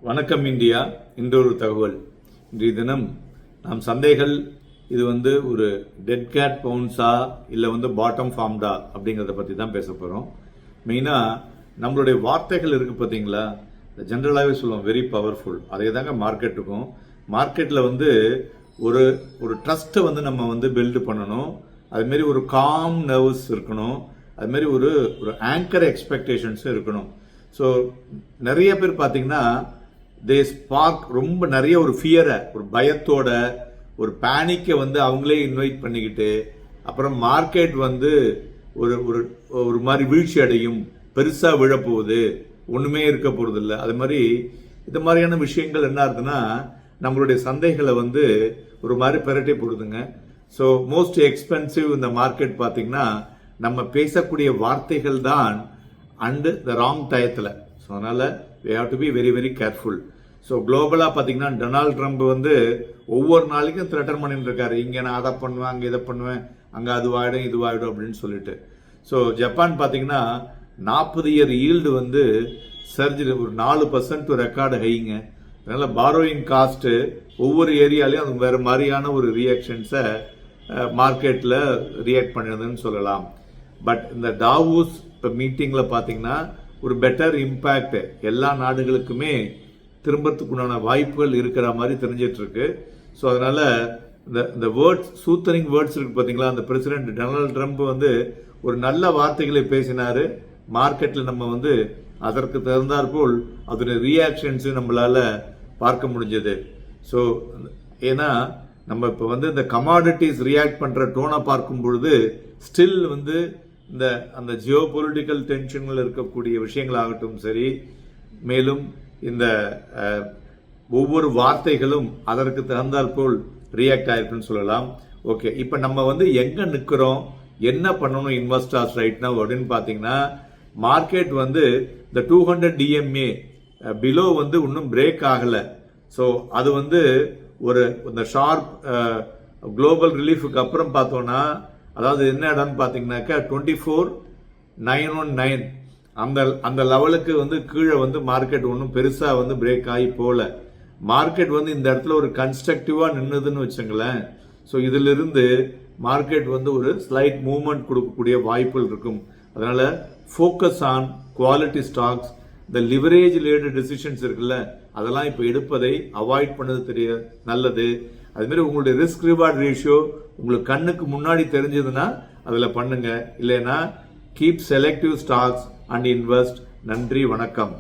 வணக்கம் இந்தியா. இன்றொரு தகவல். இன்றைய தினம் நாம் சந்தைகள் இது ஒரு டெட் கேட் பவுன்ஸா இல்லை பாட்டம் ஃபார்ம்டா அப்படிங்கிறத பற்றி தான் பேச போகிறோம். மெயினாக நம்மளுடைய வார்த்தைகள் இருக்குது பார்த்தீங்களா, ஜென்ரலாகவே சொல்லுவோம் வெரி பவர்ஃபுல். அதே தாங்க மார்க்கெட்டுக்கும். மார்க்கெட்டில் ஒரு ஒரு ட்ரஸ்ட்டை நம்ம பில்டு பண்ணணும். அதுமாரி ஒரு காம் நர்வஸ் இருக்கணும். அதுமாரி ஒரு ஒரு ஆங்கர் எக்ஸ்பெக்டேஷன்ஸும் இருக்கணும். ஸோ நிறைய பேர் பார்த்தீங்கன்னா தே ஸ்பார்க் ரொம்ப நிறைய ஒரு ஃபியரை, ஒரு பயத்தோட, ஒரு பேனிக்கை அவங்களே இன்வைட் பண்ணிக்கிட்டு அப்புறம் மார்க்கெட் ஒரு ஒரு ஒரு மாதிரி வீழ்ச்சி அடையும், பெருசாக விழப்போகுது, ஒன்றுமே இருக்க போகிறது இல்லை. அது மாதிரி இந்த மாதிரியான விஷயங்கள் என்ன ஆகுதுன்னா நம்மளுடைய சந்தைகளை ஒரு மாதிரி பிரட்டி போடுதுங்க. ஸோ மோஸ்ட் எக்ஸ்பென்சிவ் இந்த மார்க்கெட் பார்த்தீங்கன்னா நம்ம பேசக்கூடிய வார்த்தைகள் தான் அண்டு த ராங் டயத்தில். ஸோ அதனால் we have to be very very careful. So குளோபலாக பார்த்தீங்கன்னா டொனால்ட் ட்ரம்ப் ஒவ்வொரு நாளைக்கும் த்ரெட்டன் பண்ணிட்டு இருக்காரு. இங்கே நான் அதை பண்ணுவேன், அங்கே இதை பண்ணுவேன், அங்கே அதுவாயிடும் இதுவாயிடும் அப்படின்னு சொல்லிட்டு. ஸோ ஜப்பான் பார்த்தீங்கன்னா 40 இயர் ஈல்டு சர்ஜரி ஒரு 4% ரெக்கார்டு ஹைங்க. அதனால் பாரோயிங் காஸ்ட்டு ஒவ்வொரு ஏரியாலையும் அது வேறு மாதிரியான ஒரு ரியாக்ஷன்ஸை மார்க்கெட்டில் ரியாக்ட் பண்ணுறதுன்னு சொல்லலாம். பட் இந்த டாவோஸ் இப்போ மீட்டிங்கில் பார்த்தீங்கன்னா ஒரு பெட்டர் இம்பேக்ட் எல்லா நாடுகளுக்குமே திரும்பறதுக்குண்டான வாய்ப்புகள் இருக்கிற மாதிரி தெரிஞ்சிட்டு இருக்கு. ஸோ அதனால இந்த வேர்ட்ஸ், சூத்தரிங் வேர்ட்ஸ் இருக்கு பார்த்தீங்களா, அந்த பிரசிடென்ட் டொனால்ட் ட்ரம்ப் ஒரு நல்ல வார்த்தைகளை பேசினாரு. மார்க்கெட்டில் நம்ம அதற்கு தகுந்தாற்போல் அதோட ரியாக்ஷன்ஸ் நம்மளால பார்க்க முடிஞ்சது. ஸோ ஏன்னா நம்ம இப்போ இந்த கமாடிட்டிஸ் ரியாக்ட் பண்ற டோனை பார்க்கும் பொழுது ஸ்டில் இந்த அந்த ஜியோ பொலிட்டிக்கல் டென்ஷன்கள் இருக்கக்கூடிய விஷயங்களாகட்டும் சரி, மேலும் இந்த ஒவ்வொரு வார்த்தைகளும் அதற்கு தகுந்தாற்போல் ரியாக்ட் ஆயிருக்குன்னு சொல்லலாம். ஓகே, இப்போ நம்ம எங்க நிற்கிறோம், என்ன பண்ணணும் இன்வெஸ்டர்ஸ் ரைட் நவ் அப்படின்னு பார்த்தீங்கன்னா, மார்க்கெட் இந்த 200 DMA பிலோ இன்னும் பிரேக் ஆகலை. ஸோ அது ஒரு இந்த ஷார்ப் குளோபல் ரிலீஃபுக்கு அப்புறம் பார்த்தோம்னா, அதாவது என்ன இடம்னு பார்த்தீங்கன்னாக்கா 24,919 அந்த லெவலுக்கு கீழே மார்க்கெட் ஒன்றும் பெருசாக பிரேக் ஆகி போகல. மார்க்கெட் இந்த இடத்துல ஒரு கன்ஸ்ட்ரக்டிவாக நின்றுதுன்னு வச்சுங்களேன். ஸோ இதிலிருந்து மார்க்கெட் ஒரு ஸ்லைட் மூவ்மெண்ட் கொடுக்கக்கூடிய வாய்ப்புகள் இருக்கும். அதனால ஃபோக்கஸ் ஆன் குவாலிட்டி ஸ்டாக்ஸ். இந்த லிவரேஜ் ரிலேட்டட் டிசிஷன்ஸ் இருக்குல்ல, அதெல்லாம் இப்போ எடுப்பதை அவாய்ட் பண்ணது தெரிய நல்லது. அதுமாரி உங்களுடைய ரிஸ்க் ரிவார்ட் ரேஷியோ உங்களுக்கு கண்ணுக்கு முன்னாடி தெரிஞ்சதுன்னா அதில் பண்ணுங்க. இல்லைன்னா keep selective stocks and invest. நன்றி, வணக்கம்.